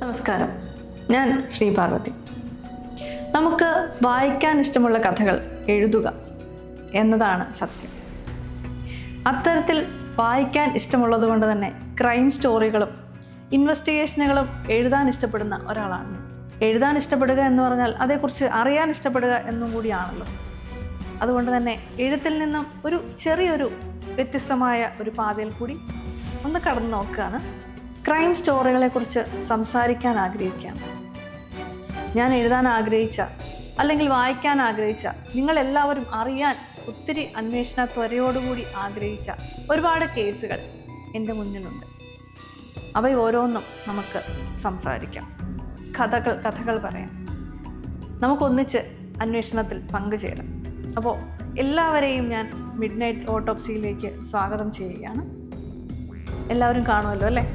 നമസ്കാരം, ഞാൻ ശ്രീ പാർവതി. നമുക്ക് വായിക്കാൻ ഇഷ്ടമുള്ള കഥകൾ എഴുതുക എന്നതാണ് സത്യം. അത്തരത്തിൽ വായിക്കാൻ ഇഷ്ടമുള്ളത് കൊണ്ട് തന്നെ ക്രൈം സ്റ്റോറികളും ഇൻവെസ്റ്റിഗേഷനുകളും എഴുതാൻ ഇഷ്ടപ്പെടുന്ന ഒരാളാണ് ഞാൻ. എഴുതാൻ ഇഷ്ടപ്പെടുക എന്ന് പറഞ്ഞാൽ അതേക്കുറിച്ച് അറിയാൻ ഇഷ്ടപ്പെടുക എന്നും കൂടിയാണല്ലോ. അതുകൊണ്ട് തന്നെ എഴുത്തിൽ നിന്നും ഒരു ചെറിയൊരു വ്യത്യസ്തമായ ഒരു പാതയിൽ കൂടി ഒന്ന് കടന്നു നോക്കുകയാണ്. ക്രൈം സ്റ്റോറികളെക്കുറിച്ച് സംസാരിക്കാൻ ആഗ്രഹിക്കുകയാണ്. ഞാൻ എഴുതാൻ ആഗ്രഹിച്ച അല്ലെങ്കിൽ വായിക്കാൻ ആഗ്രഹിച്ച, നിങ്ങളെല്ലാവരും അറിയാൻ ഒത്തിരി അന്വേഷണ ത്വരയോടുകൂടി ആഗ്രഹിച്ച ഒരുപാട് കേസുകൾ എൻ്റെ മുന്നിലുണ്ട്. അവയോരോന്നും നമുക്ക് സംസാരിക്കാം, കഥകൾ പറയാം, നമുക്കൊന്നിച്ച് അന്വേഷണത്തിൽ പങ്കുചേരാം. അപ്പോൾ എല്ലാവരെയും ഞാൻ മിഡ് നൈറ്റ് ഓട്ടോപ്സിയിലേക്ക് സ്വാഗതം ചെയ്യുകയാണ്. എല്ലാവരും കാണുമല്ലോ അല്ലേ?